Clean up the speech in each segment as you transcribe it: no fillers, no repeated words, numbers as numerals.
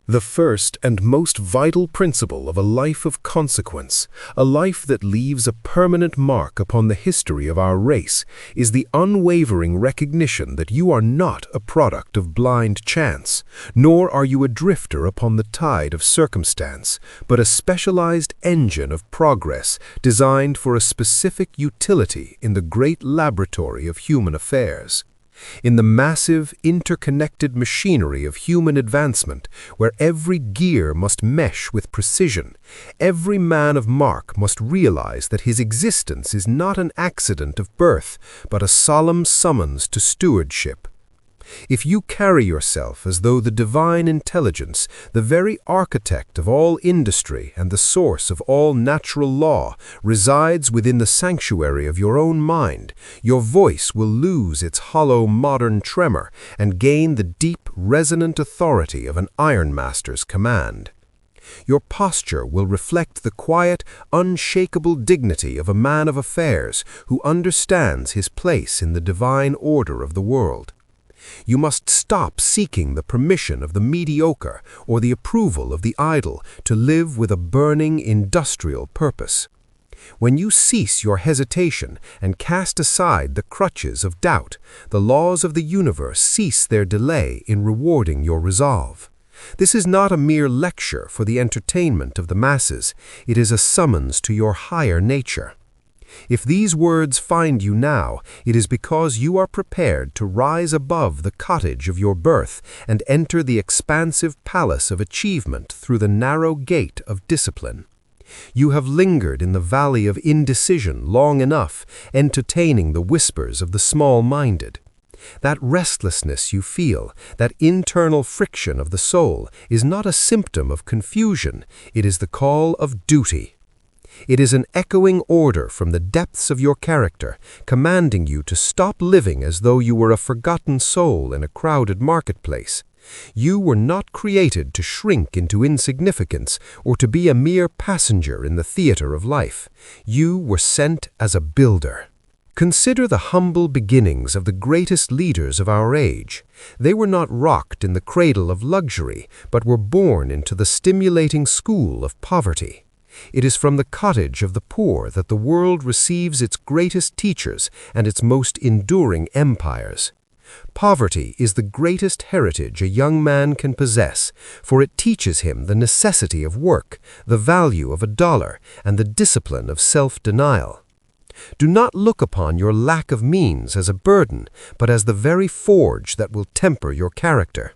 The first and most vital principle of a life of consequence, a life that leaves a permanent mark upon the history of our race, is the unwavering recognition that you are not a product of blind chance, nor are you a drifter upon the tide of circumstance, but a specialized engine of progress designed for a specific utility in the great laboratory of human affairs. In the massive, interconnected machinery of human advancement, where every gear must mesh with precision, every man of mark must realize that his existence is not an accident of birth, but a solemn summons to stewardship. If you carry yourself as though the divine intelligence, the very architect of all industry and the source of all natural law, resides within the sanctuary of your own mind, your voice will lose its hollow modern tremor and gain the deep, resonant authority of an ironmaster's command. Your posture will reflect the quiet, unshakable dignity of a man of affairs who understands his place in the divine order of the world. You must stop seeking the permission of the mediocre or the approval of the idle to live with a burning industrial purpose. When you cease your hesitation and cast aside the crutches of doubt, the laws of the universe cease their delay in rewarding your resolve. This is not a mere lecture for the entertainment of the masses, it is a summons to your higher nature. If these words find you now, it is because you are prepared to rise above the cottage of your birth and enter the expansive palace of achievement through the narrow gate of discipline. You have lingered in the valley of indecision long enough, entertaining the whispers of the small-minded. That restlessness you feel, that internal friction of the soul, is not a symptom of confusion, it is the call of duty. It is an echoing order from the depths of your character, commanding you to stop living as though you were a forgotten soul in a crowded marketplace. You were not created to shrink into insignificance or to be a mere passenger in the theater of life. You were sent as a builder. Consider the humble beginnings of the greatest leaders of our age. They were not rocked in the cradle of luxury, but were born into the stimulating school of poverty. It is from the cottage of the poor that the world receives its greatest teachers and its most enduring empires. Poverty is the greatest heritage a young man can possess, for it teaches him the necessity of work, the value of $1, and the discipline of self-denial. Do not look upon your lack of means as a burden, but as the very forge that will temper your character.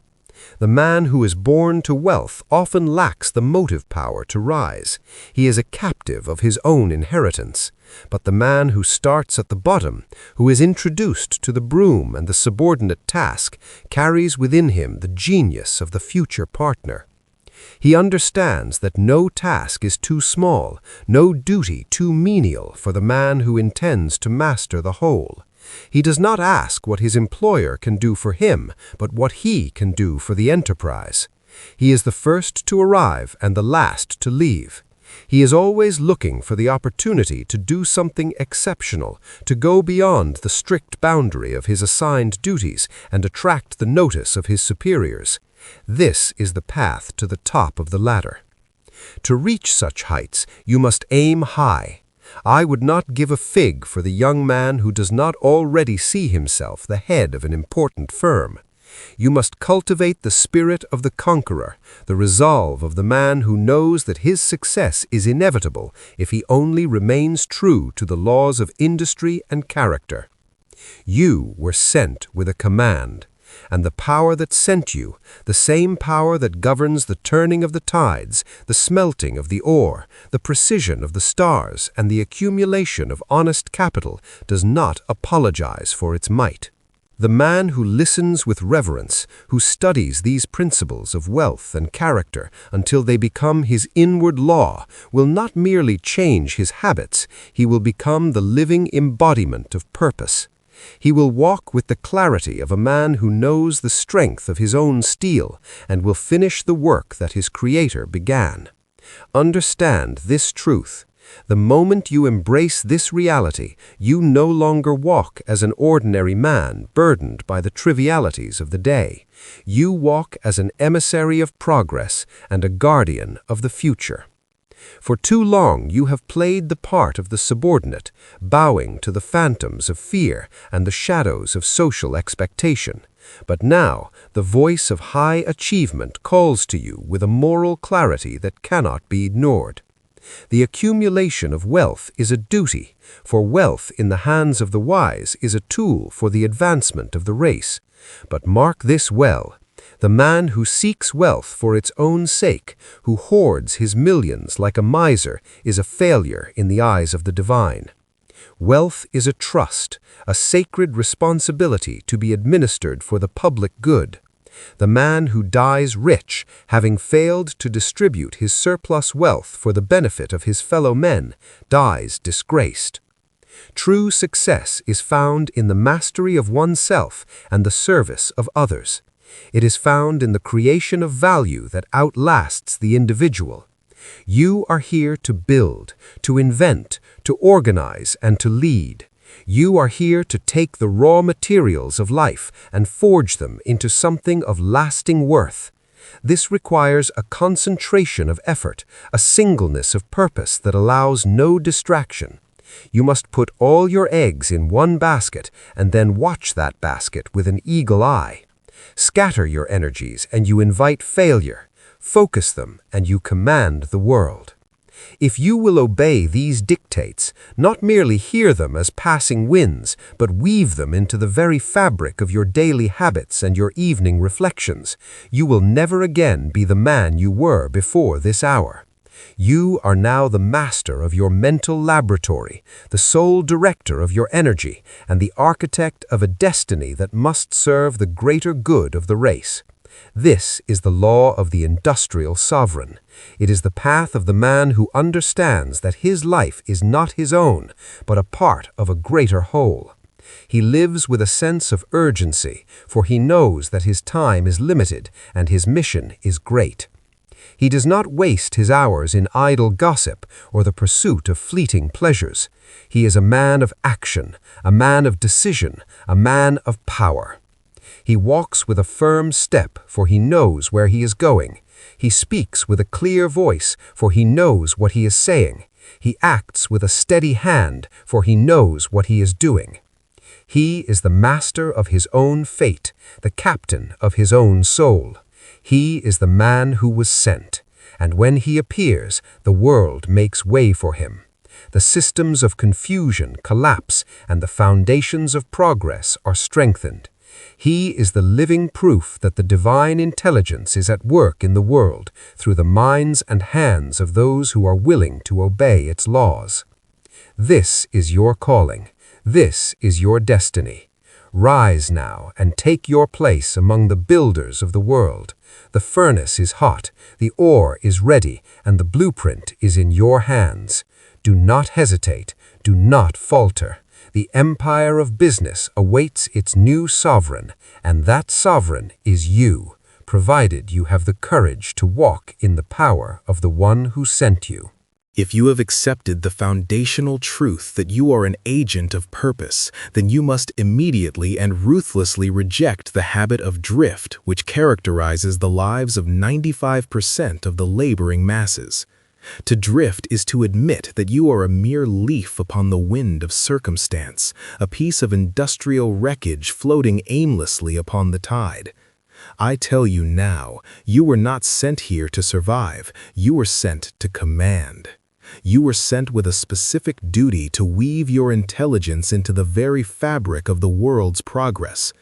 The man who is born to wealth often lacks the motive power to rise. He is a captive of his own inheritance. But the man who starts at the bottom, who is introduced to the broom and the subordinate task, carries within him the genius of the future partner. He understands that no task is too small, no duty too menial for the man who intends to master the whole. He does not ask what his employer can do for him, but what he can do for the enterprise. He is the first to arrive and the last to leave. He is always looking for the opportunity to do something exceptional, to go beyond the strict boundary of his assigned duties and attract the notice of his superiors. This is the path to the top of the ladder. To reach such heights, you must aim high. I would not give a fig for the young man who does not already see himself the head of an important firm. You must cultivate the spirit of the conqueror, the resolve of the man who knows that his success is inevitable if he only remains true to the laws of industry and character. You were sent with a command, and the power that sent you, the same power that governs the turning of the tides, the smelting of the ore, the precision of the stars, and the accumulation of honest capital, does not apologize for its might. The man who listens with reverence, who studies these principles of wealth and character until they become his inward law, will not merely change his habits, he will become the living embodiment of purpose. He will walk with the clarity of a man who knows the strength of his own steel and will finish the work that his Creator began. Understand this truth. The moment you embrace this reality, you no longer walk as an ordinary man burdened by the trivialities of the day. You walk as an emissary of progress and a guardian of the future. For too long you have played the part of the subordinate, bowing to the phantoms of fear and the shadows of social expectation. But now the voice of high achievement calls to you with a moral clarity that cannot be ignored. The accumulation of wealth is a duty, for wealth in the hands of the wise is a tool for the advancement of the race. But mark this well. The man who seeks wealth for its own sake, who hoards his millions like a miser, is a failure in the eyes of the divine. Wealth is a trust, a sacred responsibility to be administered for the public good. The man who dies rich, having failed to distribute his surplus wealth for the benefit of his fellow men, dies disgraced. True success is found in the mastery of oneself and the service of others. It is found in the creation of value that outlasts the individual. You are here to build, to invent, to organize, and to lead. You are here to take the raw materials of life and forge them into something of lasting worth. This requires a concentration of effort, a singleness of purpose that allows no distraction. You must put all your eggs in one basket and then watch that basket with an eagle eye. Scatter your energies and you invite failure. Focus them and you command the world. If you will obey these dictates, not merely hear them as passing winds, but weave them into the very fabric of your daily habits and your evening reflections, you will never again be the man you were before this hour. You are now the master of your mental laboratory, the sole director of your energy, and the architect of a destiny that must serve the greater good of the race. This is the law of the industrial sovereign. It is the path of the man who understands that his life is not his own, but a part of a greater whole. He lives with a sense of urgency, for he knows that his time is limited and his mission is great. He does not waste his hours in idle gossip or the pursuit of fleeting pleasures. He is a man of action, a man of decision, a man of power. He walks with a firm step, for he knows where he is going. He speaks with a clear voice, for he knows what he is saying. He acts with a steady hand, for he knows what he is doing. He is the master of his own fate, the captain of his own soul. He is the man who was sent, and when he appears, the world makes way for him. The systems of confusion collapse, and the foundations of progress are strengthened. He is the living proof that the divine intelligence is at work in the world through the minds and hands of those who are willing to obey its laws. This is your calling. This is your destiny. Rise now and take your place among the builders of the world. The furnace is hot, the ore is ready, and the blueprint is in your hands. Do not hesitate. Do not falter. The empire of business awaits its new sovereign, and that sovereign is you, provided you have the courage to walk in the power of the one who sent you. If you have accepted the foundational truth that you are an agent of purpose, then you must immediately and ruthlessly reject the habit of drift which characterizes the lives of 95% of the laboring masses. To drift is to admit that you are a mere leaf upon the wind of circumstance, a piece of industrial wreckage floating aimlessly upon the tide. I tell you now, you were not sent here to survive, you were sent to command. You were sent with a specific duty to weave your intelligence into the very fabric of the world's progress.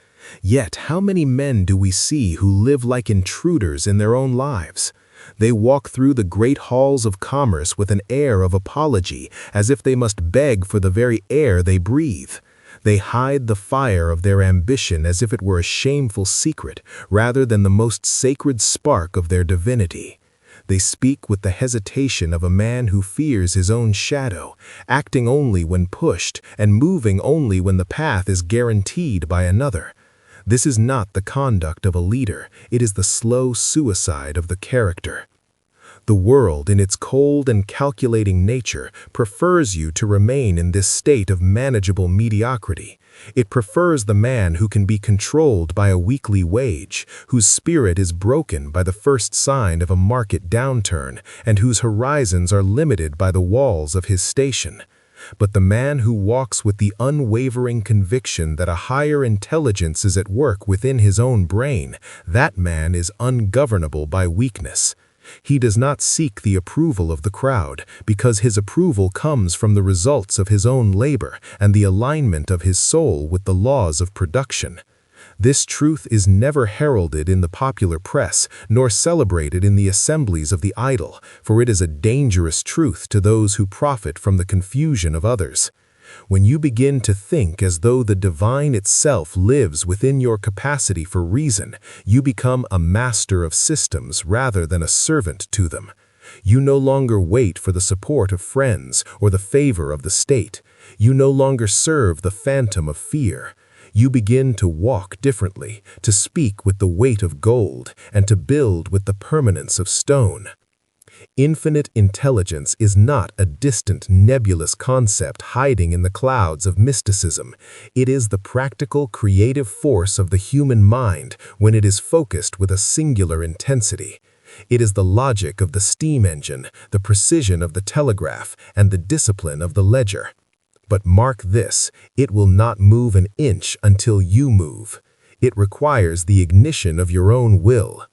Yet, how many men do we see who live like intruders in their own lives? They walk through the great halls of commerce with an air of apology, as if they must beg for the very air they breathe. They hide the fire of their ambition as if it were a shameful secret, rather than the most sacred spark of their divinity. They speak with the hesitation of a man who fears his own shadow, acting only when pushed and moving only when the path is guaranteed by another. This is not the conduct of a leader, it is the slow suicide of the character. The world, in its cold and calculating nature, prefers you to remain in this state of manageable mediocrity. It prefers the man who can be controlled by a weekly wage, whose spirit is broken by the first sign of a market downturn, and whose horizons are limited by the walls of his station. But the man who walks with the unwavering conviction that a higher intelligence is at work within his own brain, that man is ungovernable by weakness. He does not seek the approval of the crowd, because his approval comes from the results of his own labor and the alignment of his soul with the laws of production. This truth is never heralded in the popular press, nor celebrated in the assemblies of the idle, for it is a dangerous truth to those who profit from the confusion of others. When you begin to think as though the divine itself lives within your capacity for reason, you become a master of systems rather than a servant to them. You no longer wait for the support of friends or the favor of the state. You no longer serve the phantom of fear. You begin to walk differently, to speak with the weight of gold, and to build with the permanence of stone. Infinite intelligence is not a distant, nebulous concept hiding in the clouds of mysticism. It is the practical, creative force of the human mind when it is focused with a singular intensity. It is the logic of the steam engine, the precision of the telegraph, and the discipline of the ledger. But mark this, it will not move an inch until you move. It requires the ignition of your own will.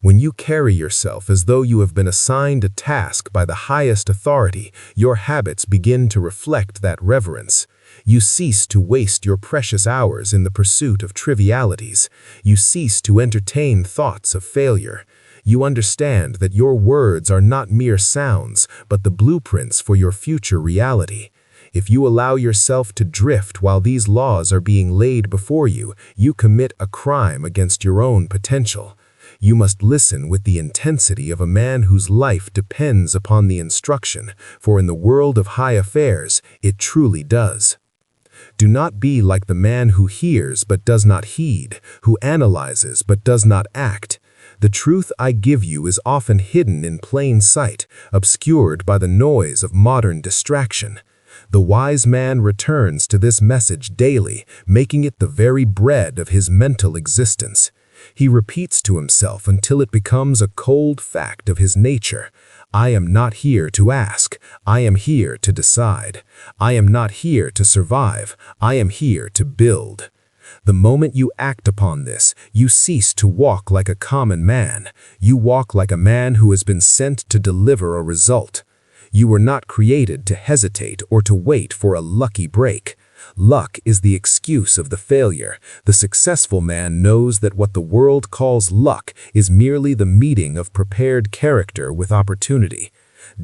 When you carry yourself as though you have been assigned a task by the highest authority, your habits begin to reflect that reverence. You cease to waste your precious hours in the pursuit of trivialities. You cease to entertain thoughts of failure. You understand that your words are not mere sounds, but the blueprints for your future reality. If you allow yourself to drift while these laws are being laid before you, you commit a crime against your own potential. You must listen with the intensity of a man whose life depends upon the instruction, for in the world of high affairs, it truly does. Do not be like the man who hears but does not heed, who analyzes but does not act. The truth I give you is often hidden in plain sight, obscured by the noise of modern distraction. The wise man returns to this message daily, making it the very bread of his mental existence. He repeats to himself until it becomes a cold fact of his nature. I am not here to ask. I am here to decide. I am not here to survive. I am here to build. The moment you act upon this, you cease to walk like a common man. You walk like a man who has been sent to deliver a result. You were not created to hesitate or to wait for a lucky break. Luck is the excuse of the failure. The successful man knows that what the world calls luck is merely the meeting of prepared character with opportunity.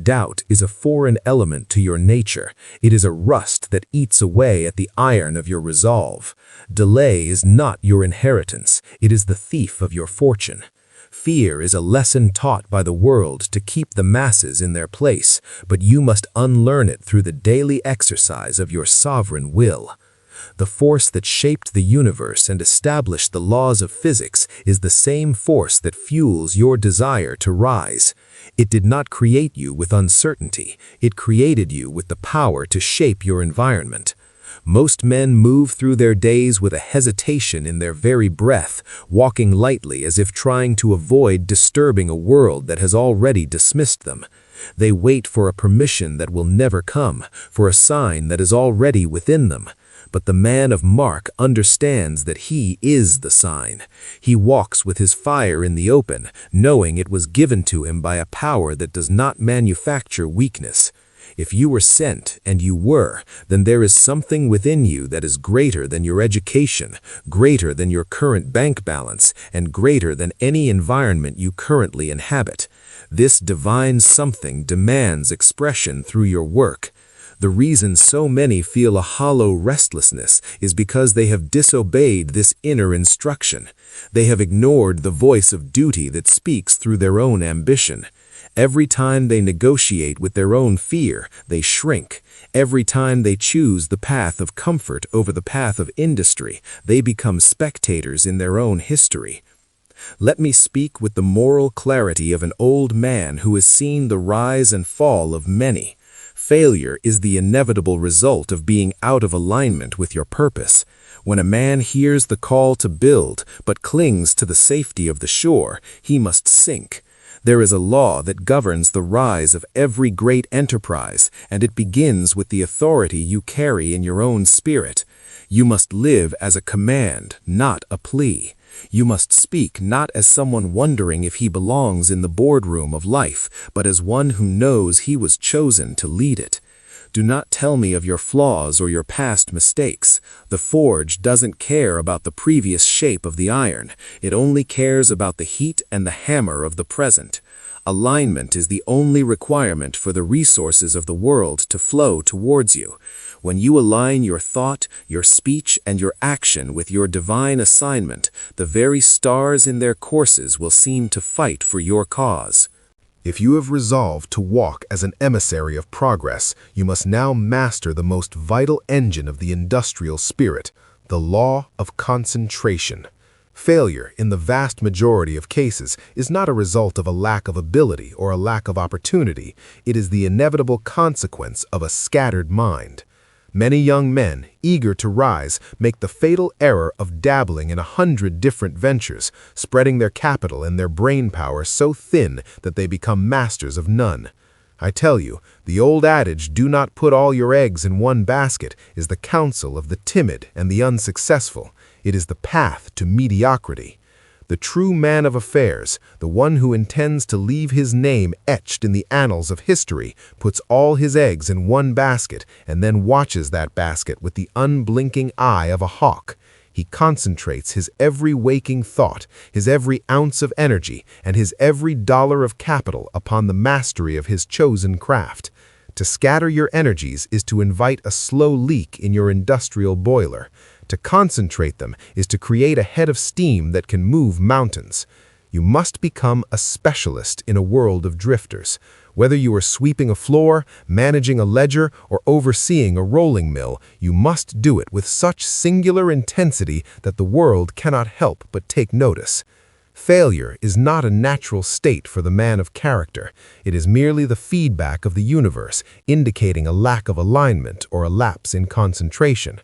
Doubt is a foreign element to your nature. It is a rust that eats away at the iron of your resolve. Delay is not your inheritance. It is the thief of your fortune. Fear is a lesson taught by the world to keep the masses in their place, but you must unlearn it through the daily exercise of your sovereign will. The force that shaped the universe and established the laws of physics is the same force that fuels your desire to rise. It did not create you with uncertainty. It created you with the power to shape your environment. Most men move through their days with a hesitation in their very breath, walking lightly as if trying to avoid disturbing a world that has already dismissed them. They wait for a permission that will never come, for a sign that is already within them. But the man of mark understands that he is the sign. He walks with his fire in the open, knowing it was given to him by a power that does not manufacture weakness. If you were sent, and you were, then there is something within you that is greater than your education, greater than your current bank balance, and greater than any environment you currently inhabit. This divine something demands expression through your work. The reason so many feel a hollow restlessness is because they have disobeyed this inner instruction. They have ignored the voice of duty that speaks through their own ambition. Every time they negotiate with their own fear, they shrink. Every time they choose the path of comfort over the path of industry, they become spectators in their own history. Let me speak with the moral clarity of an old man who has seen the rise and fall of many. Failure is the inevitable result of being out of alignment with your purpose. When a man hears the call to build but clings to the safety of the shore, he must sink. There is a law that governs the rise of every great enterprise, and it begins with the authority you carry in your own spirit. You must live as a command, not a plea. You must speak not as someone wondering if he belongs in the boardroom of life, but as one who knows he was chosen to lead it. Do not tell me of your flaws or your past mistakes. The forge doesn't care about the previous shape of the iron. It only cares about the heat and the hammer of the present. Alignment is the only requirement for the resources of the world to flow towards you. When you align your thought, your speech, and your action with your divine assignment, the very stars in their courses will seem to fight for your cause. If you have resolved to walk as an emissary of progress, you must now master the most vital engine of the industrial spirit, the law of concentration. Failure, in the vast majority of cases, is not a result of a lack of ability or a lack of opportunity. It is the inevitable consequence of a scattered mind. Many young men, eager to rise, make the fatal error of dabbling in 100 different ventures, spreading their capital and their brain power so thin that they become masters of none. I tell you, the old adage, "Do not put all your eggs in one basket," is the counsel of the timid and the unsuccessful. It is the path to mediocrity. The true man of affairs, the one who intends to leave his name etched in the annals of history, puts all his eggs in one basket and then watches that basket with the unblinking eye of a hawk. He concentrates his every waking thought, his every ounce of energy, and his every dollar of capital upon the mastery of his chosen craft. To scatter your energies is to invite a slow leak in your industrial boiler. To concentrate them is to create a head of steam that can move mountains. You must become a specialist in a world of drifters. Whether you are sweeping a floor, managing a ledger, or overseeing a rolling mill, you must do it with such singular intensity that the world cannot help but take notice. Failure is not a natural state for the man of character. It is merely the feedback of the universe, indicating a lack of alignment or a lapse in concentration.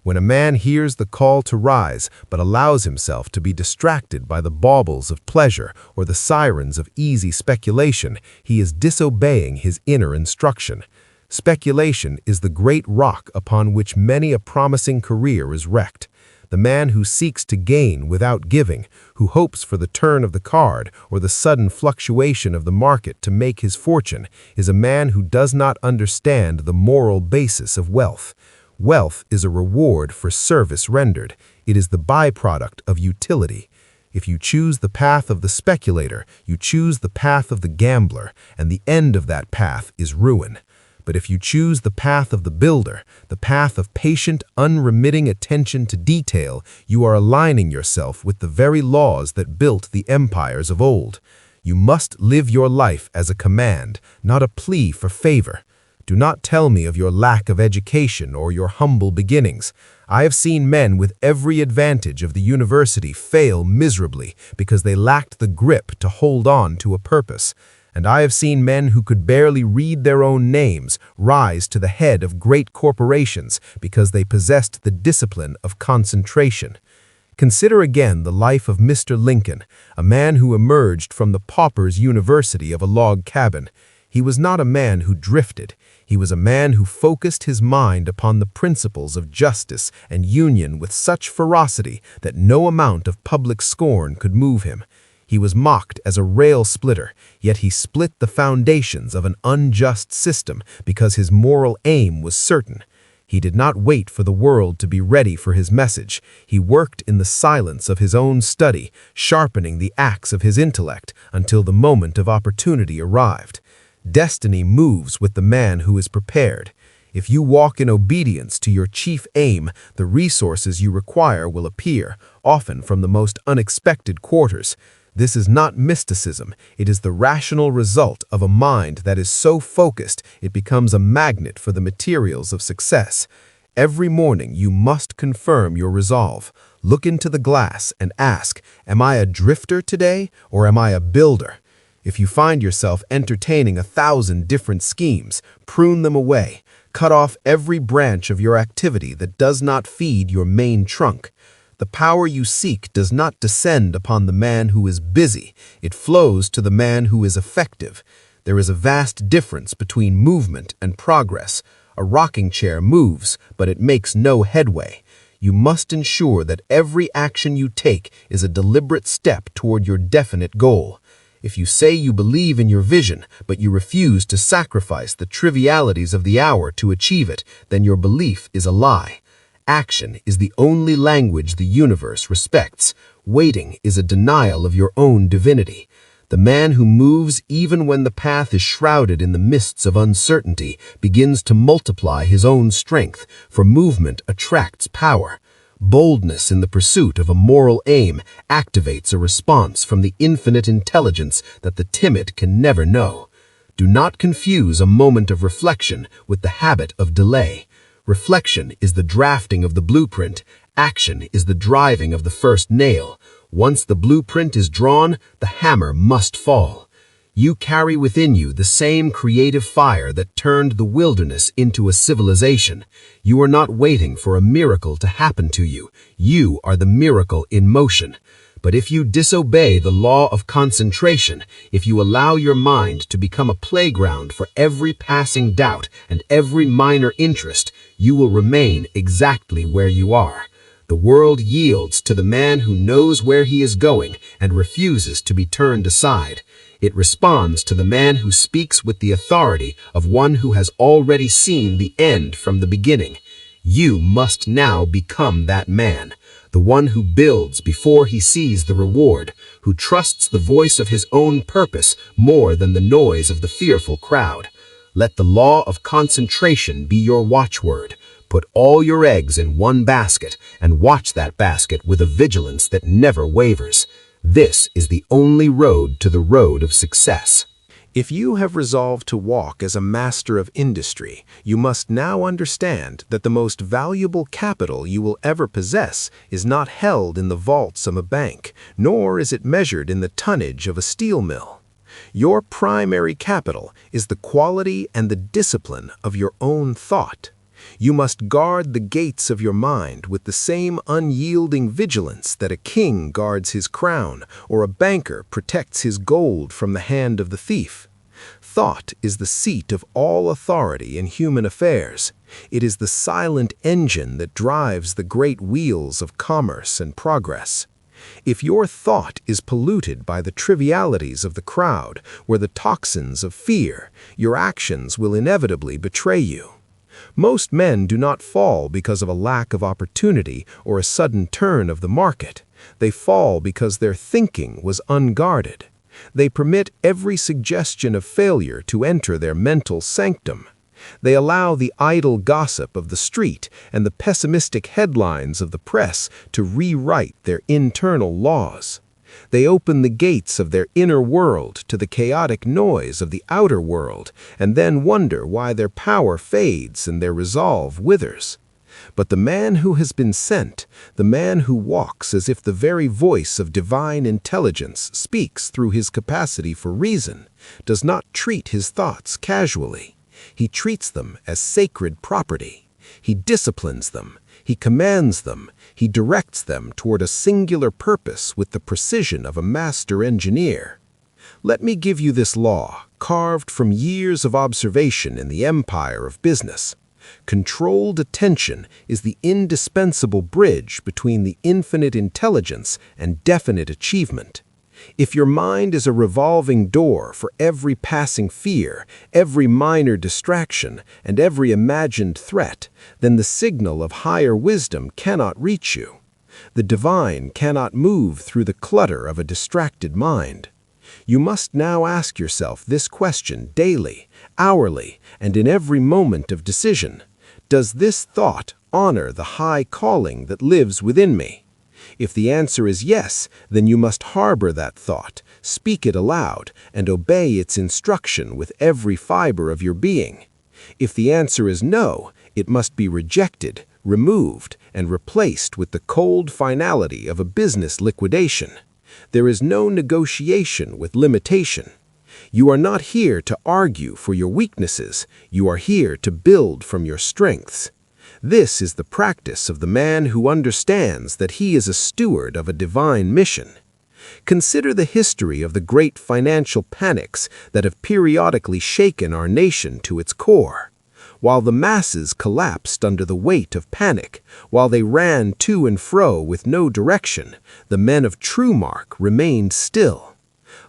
When a man hears the call to rise but allows himself to be distracted by the baubles of pleasure or the sirens of easy speculation, he is disobeying his inner instruction. Speculation is the great rock upon which many a promising career is wrecked. The man who seeks to gain without giving, who hopes for the turn of the card or the sudden fluctuation of the market to make his fortune, is a man who does not understand the moral basis of wealth. Wealth is a reward for service rendered. It is the byproduct of utility. If you choose the path of the speculator, you choose the path of the gambler, and the end of that path is ruin. But if you choose the path of the builder, the path of patient, unremitting attention to detail, you are aligning yourself with the very laws that built the empires of old. You must live your life as a command, not a plea for favor. Do not tell me of your lack of education or your humble beginnings. I have seen men with every advantage of the university fail miserably because they lacked the grip to hold on to a purpose. And I have seen men who could barely read their own names rise to the head of great corporations because they possessed the discipline of concentration. Consider again the life of Mr. Lincoln, a man who emerged from the pauper's university of a log cabin. He was not a man who drifted. He was a man who focused his mind upon the principles of justice and union with such ferocity that no amount of public scorn could move him. He was mocked as a rail splitter, yet he split the foundations of an unjust system because his moral aim was certain. He did not wait for the world to be ready for his message. He worked in the silence of his own study, sharpening the axe of his intellect until the moment of opportunity arrived. Destiny moves with the man who is prepared. If you walk in obedience to your chief aim, the resources you require will appear, often from the most unexpected quarters. This is not mysticism. It is the rational result of a mind that is so focused it becomes a magnet for the materials of success. Every morning you must confirm your resolve. Look into the glass and ask, am I a drifter today or am I a builder? If you find yourself entertaining 1,000 different schemes, prune them away. Cut off every branch of your activity that does not feed your main trunk. The power you seek does not descend upon the man who is busy. It flows to the man who is effective. There is a vast difference between movement and progress. A rocking chair moves, but it makes no headway. You must ensure that every action you take is a deliberate step toward your definite goal. If you say you believe in your vision, but you refuse to sacrifice the trivialities of the hour to achieve it, then your belief is a lie. Action is the only language the universe respects. Waiting is a denial of your own divinity. The man who moves even when the path is shrouded in the mists of uncertainty begins to multiply his own strength, for movement attracts power. Boldness in the pursuit of a moral aim activates a response from the infinite intelligence that the timid can never know. Do not confuse a moment of reflection with the habit of delay. Reflection is the drafting of the blueprint. Action is the driving of the first nail. Once the blueprint is drawn, the hammer must fall. You carry within you the same creative fire that turned the wilderness into a civilization. You are not waiting for a miracle to happen to you. You are the miracle in motion. But if you disobey the law of concentration, if you allow your mind to become a playground for every passing doubt and every minor interest, you will remain exactly where you are. The world yields to the man who knows where he is going and refuses to be turned aside. It responds to the man who speaks with the authority of one who has already seen the end from the beginning. You must now become that man, the one who builds before he sees the reward, who trusts the voice of his own purpose more than the noise of the fearful crowd. Let the law of concentration be your watchword. Put all your eggs in one basket and watch that basket with a vigilance that never wavers. This is the only road to the road of success. If you have resolved to walk as a master of industry, you must now understand that the most valuable capital you will ever possess is not held in the vaults of a bank, nor is it measured in the tonnage of a steel mill. Your primary capital is the quality and the discipline of your own thought. You must guard the gates of your mind with the same unyielding vigilance that a king guards his crown or a banker protects his gold from the hand of the thief. Thought is the seat of all authority in human affairs. It is the silent engine that drives the great wheels of commerce and progress. If your thought is polluted by the trivialities of the crowd or the toxins of fear, your actions will inevitably betray you. Most men do not fall because of a lack of opportunity or a sudden turn of the market. They fall because their thinking was unguarded. They permit every suggestion of failure to enter their mental sanctum. They allow the idle gossip of the street and the pessimistic headlines of the press to rewrite their internal laws. They open the gates of their inner world to the chaotic noise of the outer world, and then wonder why their power fades and their resolve withers. But the man who has been sent, the man who walks as if the very voice of divine intelligence speaks through his capacity for reason, does not treat his thoughts casually. He treats them as sacred property. He disciplines them. He commands them. He directs them toward a singular purpose with the precision of a master engineer. Let me give you this law, carved from years of observation in the empire of business. Controlled attention is the indispensable bridge between the infinite intelligence and definite achievement. If your mind is a revolving door for every passing fear, every minor distraction, and every imagined threat, then the signal of higher wisdom cannot reach you. The divine cannot move through the clutter of a distracted mind. You must now ask yourself this question daily, hourly, and in every moment of decision. Does this thought honor the high calling that lives within me? If the answer is yes, then you must harbor that thought, speak it aloud, and obey its instruction with every fiber of your being. If the answer is no, It must be rejected, removed, and replaced with the cold finality of a business liquidation. There is no negotiation with limitation. You are not here to argue for your weaknesses. You are here to build from your strengths. This is the practice of the man who understands that he is a steward of a divine mission. Consider the history of the great financial panics that have periodically shaken our nation to its core. While the masses collapsed under the weight of panic, while they ran to and fro with no direction, the men of true mark remained still.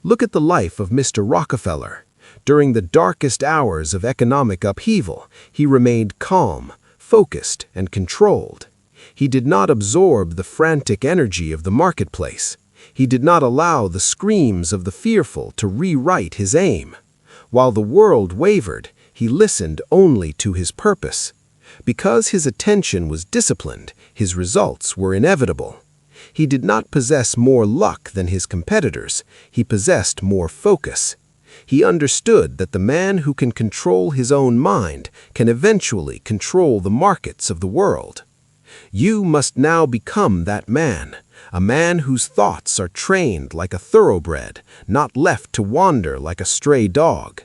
Look at the life of Mr. Rockefeller. During the darkest hours of economic upheaval, he remained calm, focused, and controlled. He did not absorb the frantic energy of the marketplace. He did not allow the screams of the fearful to rewrite his aim. While the world wavered, he listened only to his purpose. Because his attention was disciplined, his results were inevitable. He did not possess more luck than his competitors. He possessed more focus. He understood that the man who can control his own mind can eventually control the markets of the world. You must now become that man, a man whose thoughts are trained like a thoroughbred, not left to wander like a stray dog.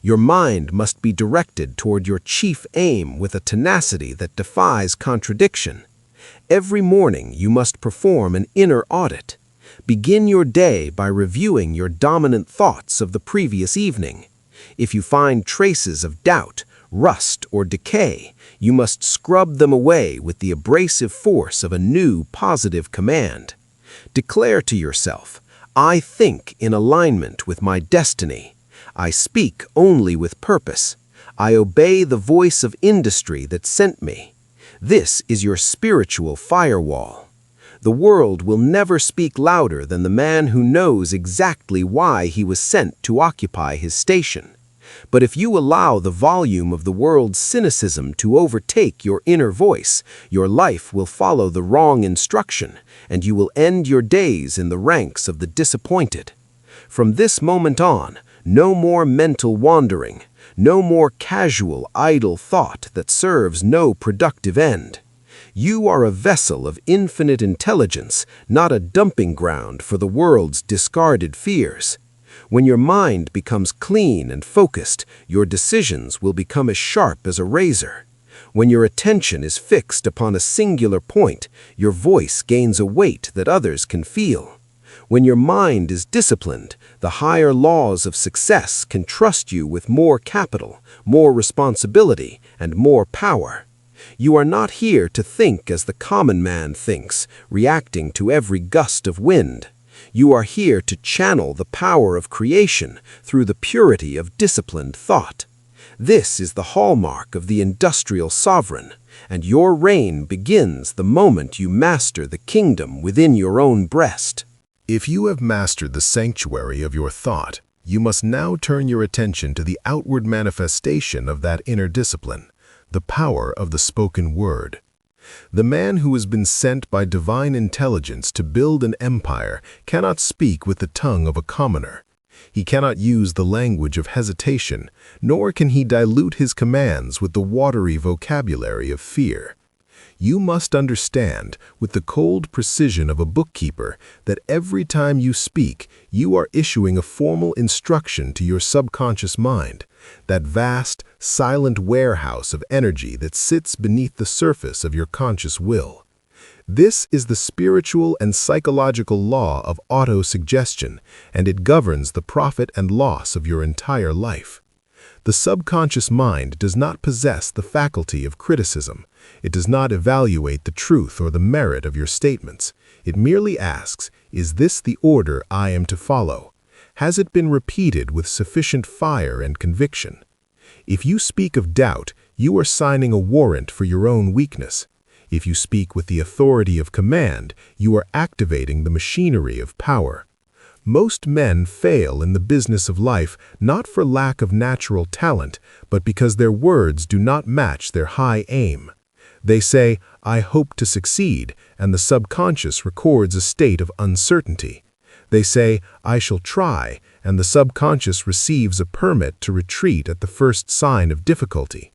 Your mind must be directed toward your chief aim with a tenacity that defies contradiction. Every morning you must perform an inner audit. Begin your day by reviewing your dominant thoughts of the previous evening. If you find traces of doubt, rust, or decay, you must scrub them away with the abrasive force of a new positive command. Declare to yourself, "I think in alignment with my destiny. I speak only with purpose. I obey the voice of industry that sent me." This is your spiritual firewall. The world will never speak louder than the man who knows exactly why he was sent to occupy his station. But if you allow the volume of the world's cynicism to overtake your inner voice, your life will follow the wrong instruction, and you will end your days in the ranks of the disappointed. From this moment on, no more mental wandering, no more casual, idle thought that serves no productive end. You are a vessel of infinite intelligence, not a dumping ground for the world's discarded fears. When your mind becomes clean and focused, your decisions will become as sharp as a razor. When your attention is fixed upon a singular point, your voice gains a weight that others can feel. When your mind is disciplined, the higher laws of success can trust you with more capital, more responsibility, and more power. You are not here to think as the common man thinks, reacting to every gust of wind. You are here to channel the power of creation through the purity of disciplined thought. This is the hallmark of the industrial sovereign, and your reign begins the moment you master the kingdom within your own breast. If you have mastered the sanctuary of your thought, you must now turn your attention to the outward manifestation of that inner discipline, the power of the spoken word. The man who has been sent by divine intelligence to build an empire cannot speak with the tongue of a commoner. He cannot use the language of hesitation, nor can he dilute his commands with the watery vocabulary of fear. You must understand, with the cold precision of a bookkeeper, that every time you speak, you are issuing a formal instruction to your subconscious mind, that vast, silent warehouse of energy that sits beneath the surface of your conscious will. This is the spiritual and psychological law of auto-suggestion, and it governs the profit and loss of your entire life. The subconscious mind does not possess the faculty of criticism. It does not evaluate the truth or the merit of your statements. It merely asks, is this the order I am to follow? Has it been repeated with sufficient fire and conviction? If you speak of doubt, you are signing a warrant for your own weakness. If you speak with the authority of command, you are activating the machinery of power. Most men fail in the business of life not for lack of natural talent, but because their words do not match their high aim. They say, I hope to succeed, and the subconscious records a state of uncertainty. They say, I shall try, and the subconscious receives a permit to retreat at the first sign of difficulty.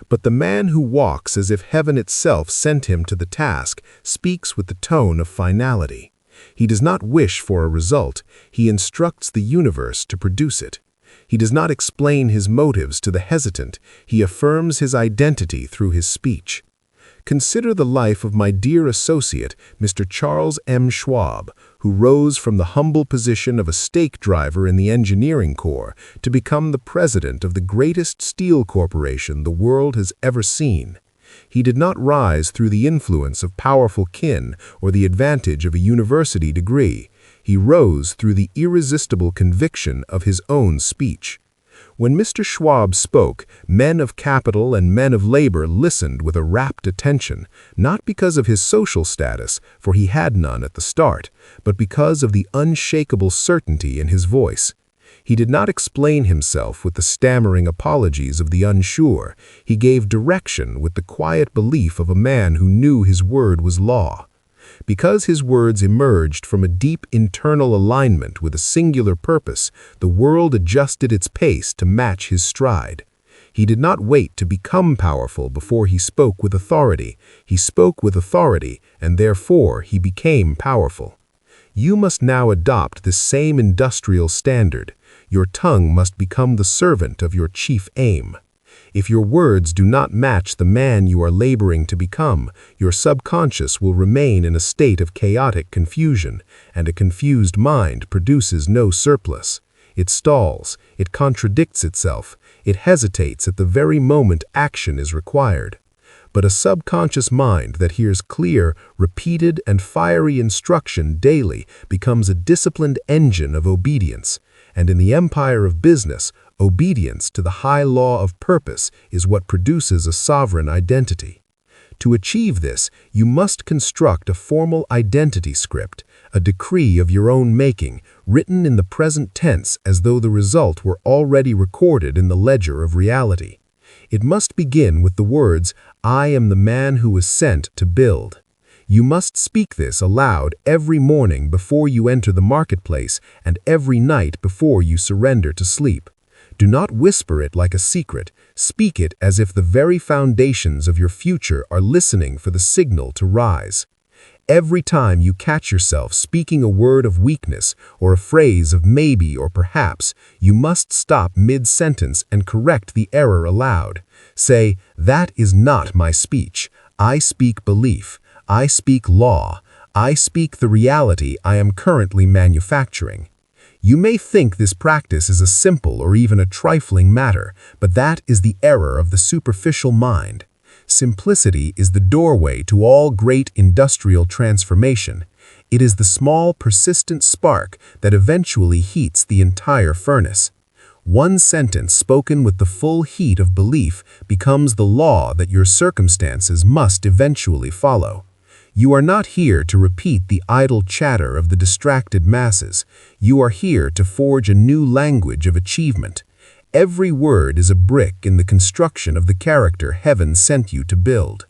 But the man who walks as if heaven itself sent him to the task speaks with the tone of finality. He does not wish for a result, he instructs the universe to produce it. He does not explain his motives to the hesitant, he affirms his identity through his speech. Consider the life of my dear associate, Mr. Charles M. Schwab, who rose from the humble position of a stake driver in the engineering corps to become the president of the greatest steel corporation the world has ever seen. He did not rise through the influence of powerful kin or the advantage of a university degree. He rose through the irresistible conviction of his own speech. When Mr. Schwab spoke, men of capital and men of labor listened with a rapt attention, not because of his social status, for he had none at the start, but because of the unshakable certainty in his voice. He did not explain himself with the stammering apologies of the unsure. He gave direction with the quiet belief of a man who knew his word was law. Because his words emerged from a deep internal alignment with a singular purpose, the world adjusted its pace to match his stride. He did not wait to become powerful before he spoke with authority. He spoke with authority, and therefore he became powerful. You must now adopt this same industrial standard. Your tongue must become the servant of your chief aim. If your words do not match the man you are laboring to become, your subconscious will remain in a state of chaotic confusion, and a confused mind produces no surplus. It stalls, it contradicts itself, it hesitates at the very moment action is required. But a subconscious mind that hears clear, repeated, and fiery instruction daily becomes a disciplined engine of obedience. And in the empire of business, obedience to the high law of purpose is what produces a sovereign identity. To achieve this, you must construct a formal identity script, a decree of your own making, written in the present tense as though the result were already recorded in the ledger of reality. It must begin with the words, "I am the man who was sent to build." You must speak this aloud every morning before you enter the marketplace and every night before you surrender to sleep. Do not whisper it like a secret. Speak it as if the very foundations of your future are listening for the signal to rise. Every time you catch yourself speaking a word of weakness or a phrase of maybe or perhaps, you must stop mid-sentence and correct the error aloud. Say, "That is not my speech. I speak belief. I speak law. I speak the reality I am currently manufacturing." You may think this practice is a simple or even a trifling matter, but that is the error of the superficial mind. Simplicity is the doorway to all great industrial transformation. It is the small, persistent spark that eventually heats the entire furnace. One sentence spoken with the full heat of belief becomes the law that your circumstances must eventually follow. You are not here to repeat the idle chatter of the distracted masses. You are here to forge a new language of achievement. Every word is a brick in the construction of the character heaven sent you to build.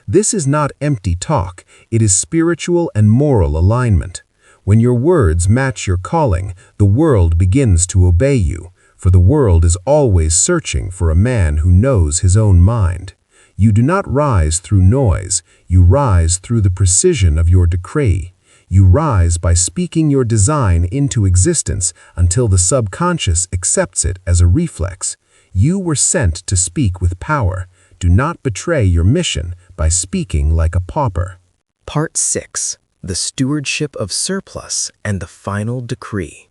This is not empty talk, it is spiritual and moral alignment. When your words match your calling, the world begins to obey you, for the world is always searching for a man who knows his own mind. You do not rise through noise, you rise through the precision of your decree. You rise by speaking your design into existence until the subconscious accepts it as a reflex. You were sent to speak with power. Do not betray your mission by speaking like a pauper. Part 6. The Stewardship of Surplus and the Final Decree.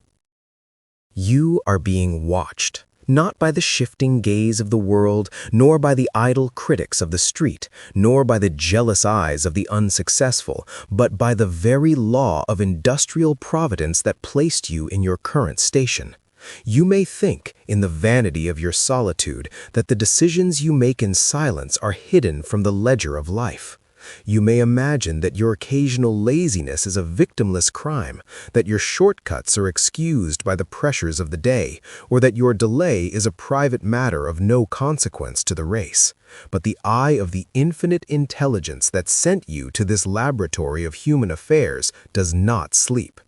You are being watched. Not by the shifting gaze of the world, nor by the idle critics of the street, nor by the jealous eyes of the unsuccessful, but by the very law of industrial providence that placed you in your current station. You may think, in the vanity of your solitude, that the decisions you make in silence are hidden from the ledger of life. You may imagine that your occasional laziness is a victimless crime, that your shortcuts are excused by the pressures of the day, or that your delay is a private matter of no consequence to the race. But the eye of the infinite intelligence that sent you to this laboratory of human affairs does not sleep.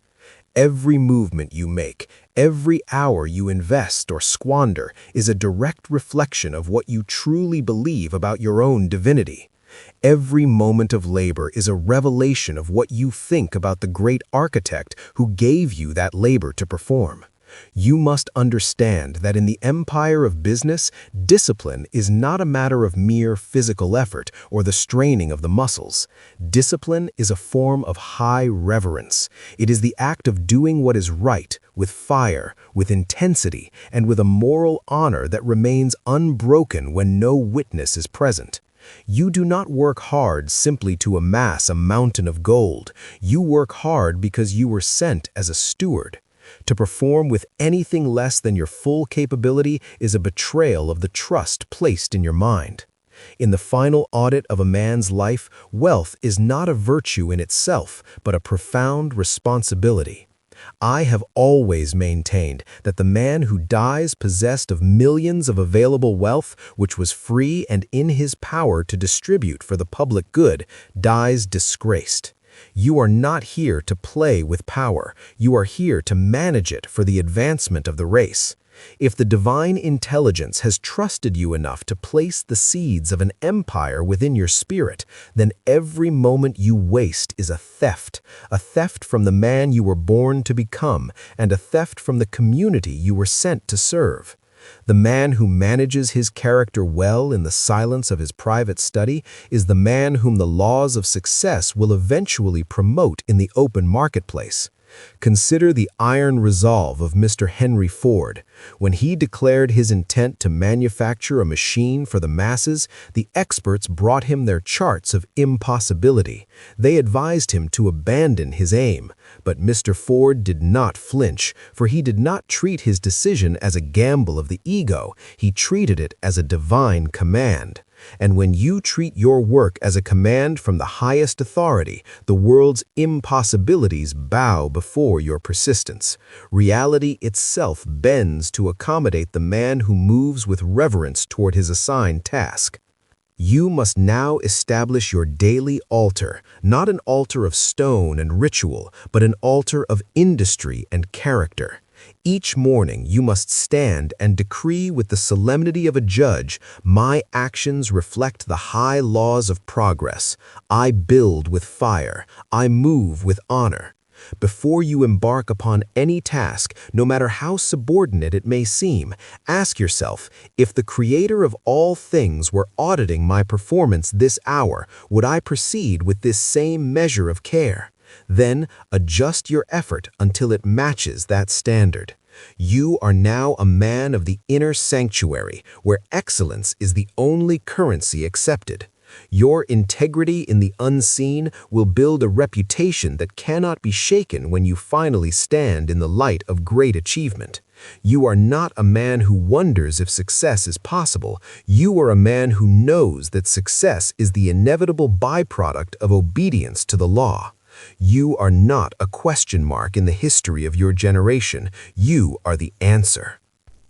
Every movement you make, Every hour you invest or squander is a direct reflection of what you truly believe about your own divinity. Every moment of labor is a revelation of what you think about the great architect who gave you that labor to perform. You must understand that in the empire of business, discipline is not a matter of mere physical effort or the straining of the muscles. Discipline is a form of high reverence. It is the act of doing what is right, with fire, with intensity, and with a moral honor that remains unbroken when no witness is present. You do not work hard simply to amass a mountain of gold. You work hard because you were sent as a steward. To perform with anything less than your full capability is a betrayal of the trust placed in your mind. In the final audit of a man's life, wealth is not a virtue in itself, but a profound responsibility. I have always maintained that the man who dies possessed of millions of available wealth, which was free and in his power to distribute for the public good, dies disgraced. You are not here to play with power. You are here to manage it for the advancement of the race. If the divine intelligence has trusted you enough to place the seeds of an empire within your spirit, then every moment you waste is a theft from the man you were born to become, and a theft from the community you were sent to serve. The man who manages his character well in the silence of his private study is the man whom the laws of success will eventually promote in the open marketplace. Consider the iron resolve of Mr. Henry Ford. When he declared his intent to manufacture a machine for the masses, the experts brought him their charts of impossibility. They advised him to abandon his aim. But Mr. Ford did not flinch, for he did not treat his decision as a gamble of the ego. He treated it as a divine command. And when you treat your work as a command from the highest authority, the world's impossibilities bow before your persistence. Reality itself bends to accommodate the man who moves with reverence toward his assigned task. You must now establish your daily altar, not an altar of stone and ritual, but an altar of industry and character. Each morning you must stand and decree with the solemnity of a judge, "My actions reflect the high laws of progress. I build with fire. I move with honor." Before you embark upon any task, no matter how subordinate it may seem, ask yourself, if the Creator of all things were auditing my performance this hour, would I proceed with this same measure of care? Then adjust your effort until it matches that standard. You are now a man of the inner sanctuary, where excellence is the only currency accepted. Your integrity in the unseen will build a reputation that cannot be shaken when you finally stand in the light of great achievement. You are not a man who wonders if success is possible. You are a man who knows that success is the inevitable byproduct of obedience to the law. You are not a question mark in the history of your generation. You are the answer.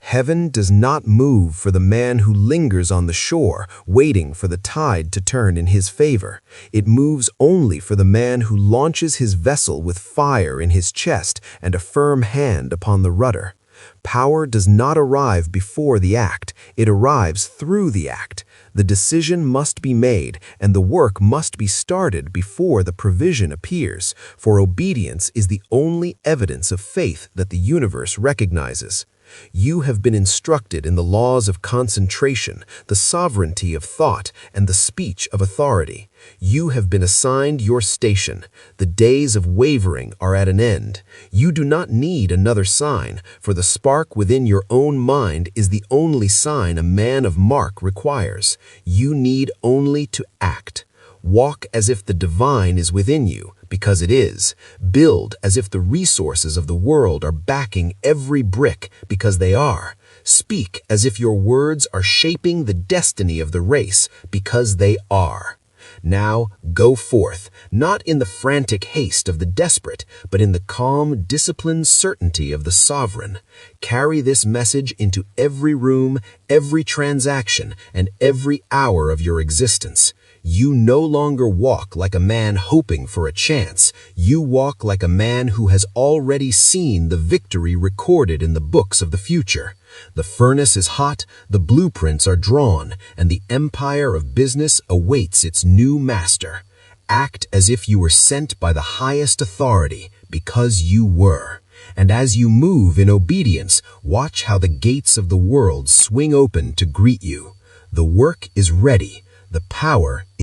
Heaven does not move for the man who lingers on the shore, waiting for the tide to turn in his favor. It moves only for the man who launches his vessel with fire in his chest and a firm hand upon the rudder. Power does not arrive before the act, it arrives through the act. The decision must be made, and the work must be started before the provision appears, for obedience is the only evidence of faith that the universe recognizes. You have been instructed in the laws of concentration, the sovereignty of thought, and the speech of authority. You have been assigned your station. The days of wavering are at an end. You do not need another sign, for the spark within your own mind is the only sign a man of mark requires. You need only to act. Walk as if the divine is within you, because it is. Build as if the resources of the world are backing every brick, because they are. Speak as if your words are shaping the destiny of the race, because they are. Now go forth, not in the frantic haste of the desperate, but in the calm, disciplined certainty of the sovereign. Carry this message into every room, every transaction, and every hour of your existence. You no longer walk like a man hoping for a chance. You walk like a man who has already seen the victory recorded in the books of the future. The furnace is hot, the blueprints are drawn, and the empire of business awaits its new master. Act as if you were sent by the highest authority, because you were. And as you move in obedience, watch how the gates of the world swing open to greet you. The work is ready. The power